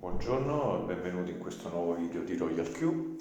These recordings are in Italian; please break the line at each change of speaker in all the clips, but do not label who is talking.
Buongiorno, benvenuti in questo nuovo video di Royal Q.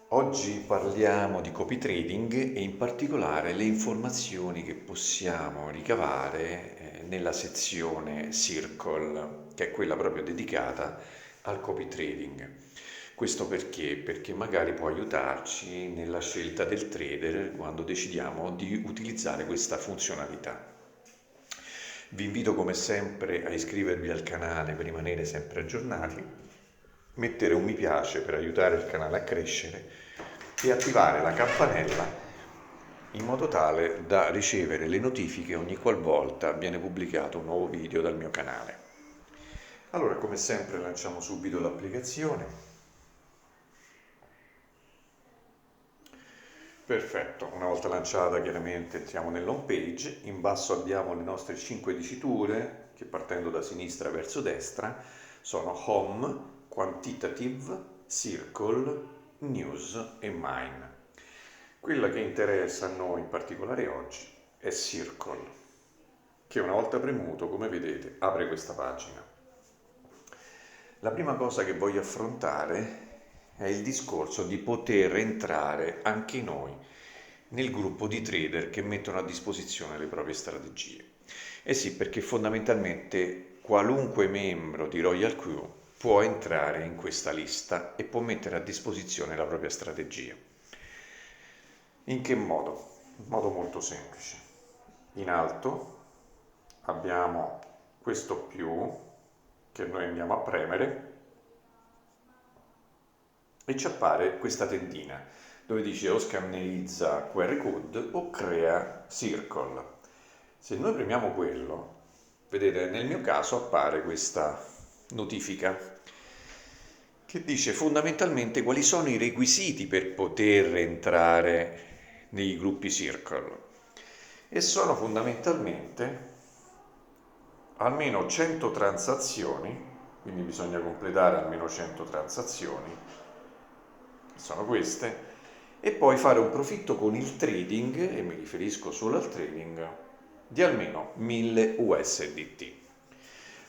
Oggi parliamo di copy trading e in particolare le informazioni che possiamo ricavare nella sezione Circle, che è quella proprio dedicata al copy trading. Questo perché? Perché magari può aiutarci nella scelta del trader quando decidiamo di utilizzare questa funzionalità. Vi invito come sempre a iscrivervi al canale per rimanere sempre aggiornati, mettere un mi piace per aiutare il canale a crescere e attivare la campanella in modo tale da ricevere le notifiche ogni qualvolta viene pubblicato un nuovo video dal mio canale. Allora, come sempre, lanciamo subito l'applicazione. Perfetto, una volta lanciata chiaramente entriamo nell'home page, in basso abbiamo le nostre 5 diciture che partendo da sinistra verso destra sono Home, Quantitative, Circle, News e Mine. Quella che interessa a noi in particolare oggi è Circle, che una volta premuto, come vedete, apre questa pagina. La prima cosa che voglio affrontare è il discorso di poter entrare anche noi nel gruppo di trader che mettono a disposizione le proprie strategie. Eh sì, perché fondamentalmente qualunque membro di Royal Q può entrare in questa lista e può mettere a disposizione la propria strategia. In che modo? In modo molto semplice. In alto abbiamo questo più che noi andiamo a premere e ci appare questa tendina dove dice o scanneriza QR code o crea circle. Se noi premiamo quello, vedete nel mio caso appare questa notifica che dice fondamentalmente quali sono i requisiti per poter entrare nei gruppi circle e sono fondamentalmente almeno 100 transazioni, quindi bisogna completare almeno 100 transazioni, sono queste, e poi fare un profitto con il trading, e mi riferisco solo al trading, di almeno 1000 USDT.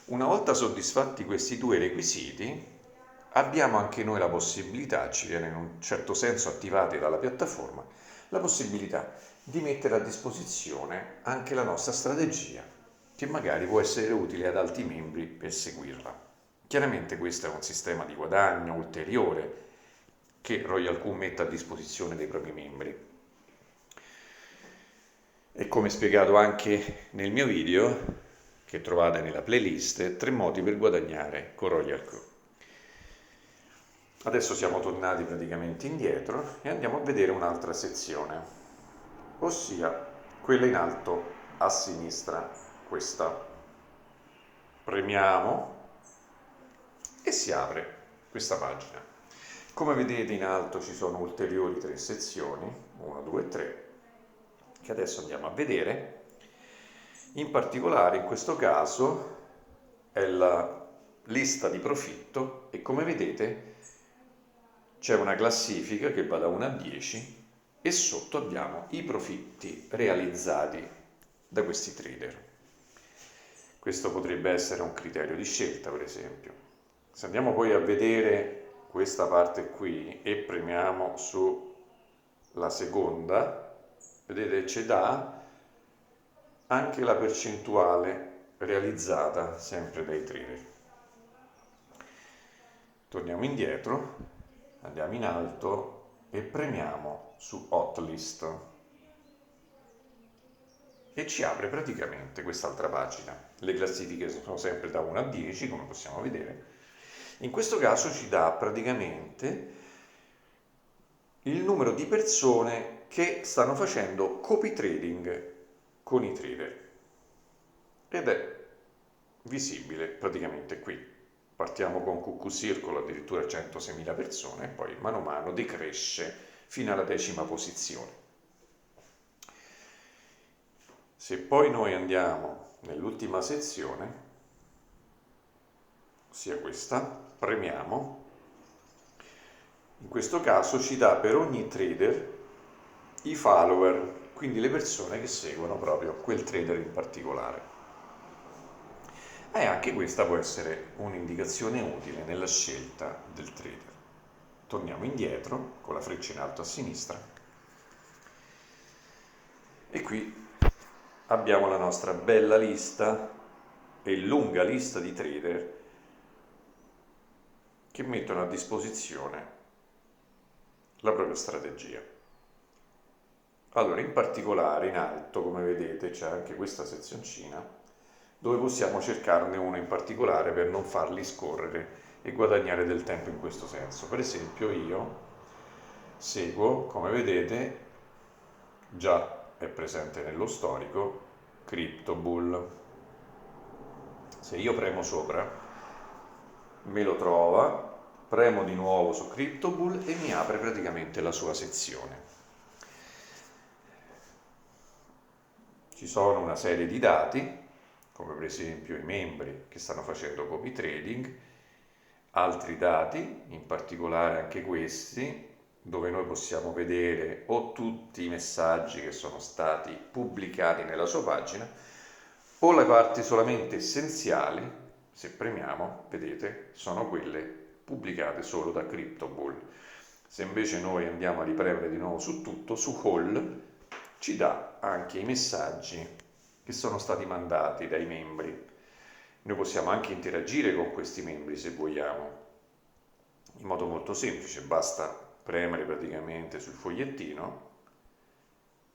Una volta soddisfatti questi due requisiti, abbiamo anche noi la possibilità, ci viene in un certo senso attivati dalla piattaforma, la possibilità di mettere a disposizione anche la nostra strategia, che magari può essere utile ad altri membri per seguirla. Chiaramente questo è un sistema di guadagno ulteriore che Royal Q mette a disposizione dei propri membri. E come spiegato anche nel mio video, che trovate nella playlist, 3 modi per guadagnare con Royal Q. Adesso siamo tornati praticamente indietro e andiamo a vedere un'altra sezione, ossia quella in alto a sinistra, questa. Premiamo e si apre questa pagina. Come vedete in alto ci sono ulteriori 3 sezioni, 1, 2, 3, che adesso andiamo a vedere. In particolare in questo caso è la lista di profitto e come vedete c'è una classifica che va da 1 a 10 e sotto abbiamo i profitti realizzati da questi trader. Questo potrebbe essere un criterio di scelta, per esempio. Se andiamo poi a vedere questa parte qui e premiamo sulla seconda, vedete ci dà anche la percentuale realizzata sempre dai trader. Torniamo indietro, andiamo in alto e premiamo su Hotlist e ci apre praticamente quest'altra pagina. Le classifiche sono sempre da 1 a 10, come possiamo vedere. In questo caso ci dà praticamente il numero di persone che stanno facendo copy trading con i trader ed è visibile praticamente qui. Partiamo con QQ Circle addirittura 106.000 persone e poi mano a mano decresce fino alla 10ª posizione. Se poi noi andiamo nell'ultima sezione, ossia questa, premiamo, in questo caso ci dà per ogni trader i follower, quindi le persone che seguono proprio quel trader in particolare. E anche questa può essere un'indicazione utile nella scelta del trader. Torniamo indietro con la freccia in alto a sinistra e qui abbiamo la nostra bella lista e lunga lista di trader che mettono a disposizione la propria strategia. Allora, in particolare in alto, come vedete, c'è anche questa sezioncina dove possiamo cercarne uno in particolare per non farli scorrere e guadagnare del tempo in questo senso. Per esempio io seguo, come vedete, già è presente nello storico, CryptoBull. Se io premo sopra, me lo trova, premo di nuovo su CryptoBull e mi apre praticamente la sua sezione. Ci sono una serie di dati, come per esempio i membri che stanno facendo copy trading, altri dati, in particolare anche questi, dove noi possiamo vedere o tutti i messaggi che sono stati pubblicati nella sua pagina o le parti solamente essenziali, se premiamo, vedete, sono quelle pubblicate solo da CryptoBull. Se invece noi andiamo a ripremere di nuovo su tutto, su All, ci dà anche i messaggi che sono stati mandati dai membri. Noi possiamo anche interagire con questi membri se vogliamo, in modo molto semplice, basta premere praticamente sul fogliettino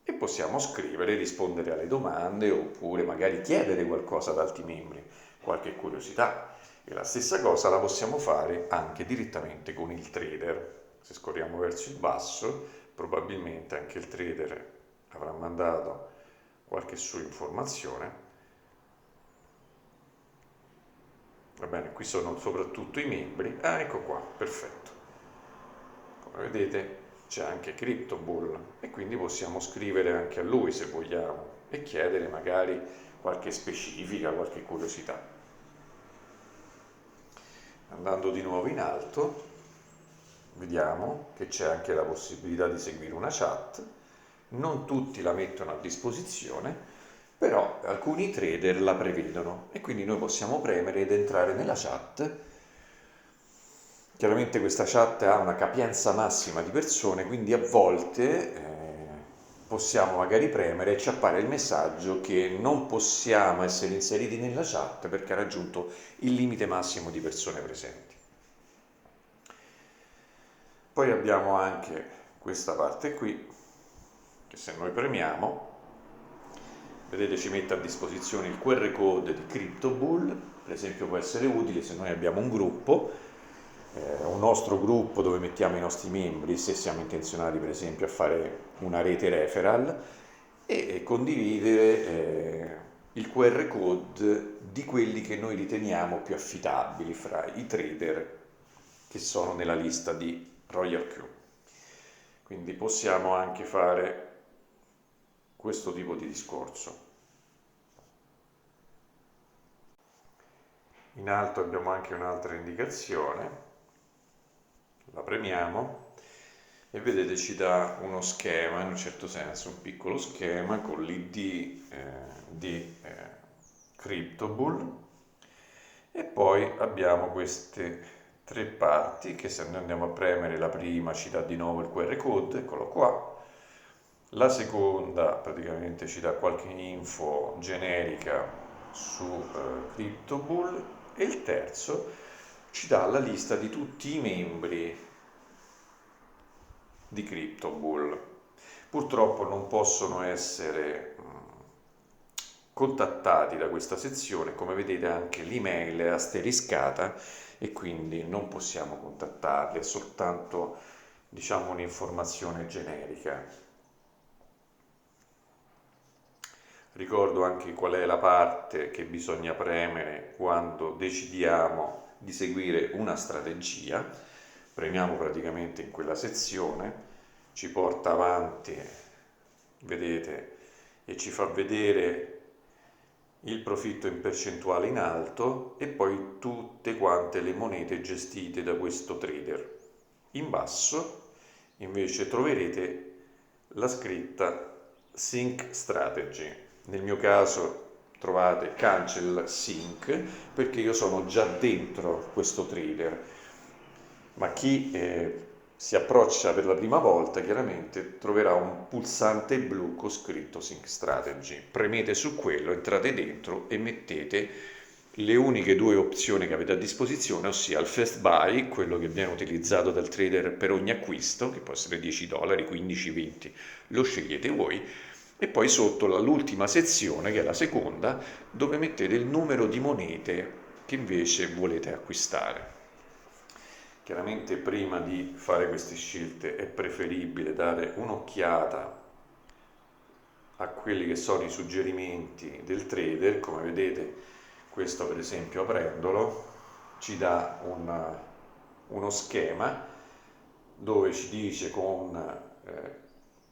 e possiamo scrivere, rispondere alle domande oppure magari chiedere qualcosa ad altri membri, qualche curiosità. E la stessa cosa la possiamo fare anche direttamente con il trader. Se scorriamo verso il basso, probabilmente anche il trader avrà mandato qualche sua informazione. Va bene, qui sono soprattutto i membri. Ah, ecco qua, perfetto. Come vedete c'è anche CryptoBull e quindi possiamo scrivere anche a lui se vogliamo e chiedere magari qualche specifica, qualche curiosità. Andando di nuovo in alto, vediamo che c'è anche la possibilità di seguire una chat. Non tutti la mettono a disposizione, però alcuni trader la prevedono e quindi noi possiamo premere ed entrare nella chat. Chiaramente questa chat ha una capienza massima di persone, quindi a volte possiamo magari premere e ci appare il messaggio che non possiamo essere inseriti nella chat perché ha raggiunto il limite massimo di persone presenti. Poi abbiamo anche questa parte qui, che se noi premiamo, vedete ci mette a disposizione il QR code di CryptoBull, per esempio può essere utile se noi abbiamo un gruppo, un nostro gruppo dove mettiamo i nostri membri, se siamo intenzionati per esempio a fare una rete referral, e condividere il QR code di quelli che noi riteniamo più affidabili fra i trader che sono nella lista di Royal Crew. Quindi possiamo anche fare questo tipo di discorso. In alto abbiamo anche un'altra indicazione, la premiamo e vedete ci dà uno schema, in un certo senso un piccolo schema con l'ID di CryptoBull e poi abbiamo queste tre parti che se noi andiamo a premere la prima ci dà di nuovo il QR code, eccolo qua. La seconda praticamente ci dà qualche info generica su CryptoBull e il terzo ci dà la lista di tutti i membri di CryptoBull. Purtroppo non possono essere contattati da questa sezione, come vedete anche l'email è asteriscata e quindi non possiamo contattarli, è soltanto diciamo un'informazione generica. Ricordo anche qual è la parte che bisogna premere quando decidiamo di seguire una strategia. Premiamo praticamente in quella sezione, ci porta avanti, vedete, e ci fa vedere il profitto in percentuale in alto e poi tutte quante le monete gestite da questo trader. In basso invece troverete la scritta Sync Strategy. Nel mio caso trovate cancel sync, perché io sono già dentro questo trader, ma chi si approccia per la prima volta chiaramente troverà un pulsante blu con scritto Sync Strategy. Premete su quello, entrate dentro e mettete le uniche due opzioni che avete a disposizione, ossia il fast buy, quello che viene utilizzato dal trader per ogni acquisto, che può essere 10 dollari, 15, 20, lo scegliete voi, e poi sotto l'ultima sezione, che è la seconda, dove mettete il numero di monete che invece volete acquistare. Chiaramente prima di fare queste scelte è preferibile dare un'occhiata a quelli che sono i suggerimenti del trader. Come vedete, questo per esempio, aprendolo ci dà uno schema dove ci dice con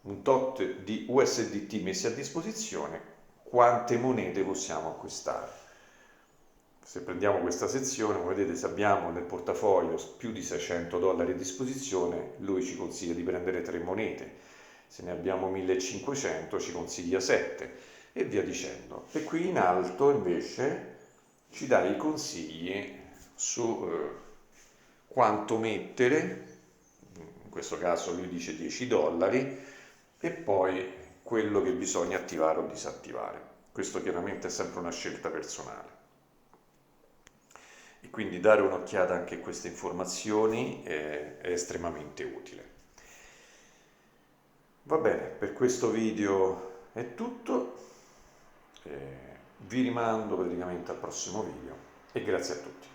un tot di USDT messi a disposizione quante monete possiamo acquistare. Se prendiamo questa sezione, come vedete, se abbiamo nel portafoglio più di 600 dollari a disposizione, lui ci consiglia di prendere 3 monete. Se ne abbiamo 1500 ci consiglia 7 e via dicendo. E qui in alto invece ci dà i consigli su quanto mettere, in questo caso lui dice 10 dollari, e poi quello che bisogna attivare o disattivare. Questo chiaramente è sempre una scelta personale. E quindi dare un'occhiata anche a queste informazioni è estremamente utile. Va bene, per questo video è tutto, vi rimando praticamente al prossimo video e grazie a tutti.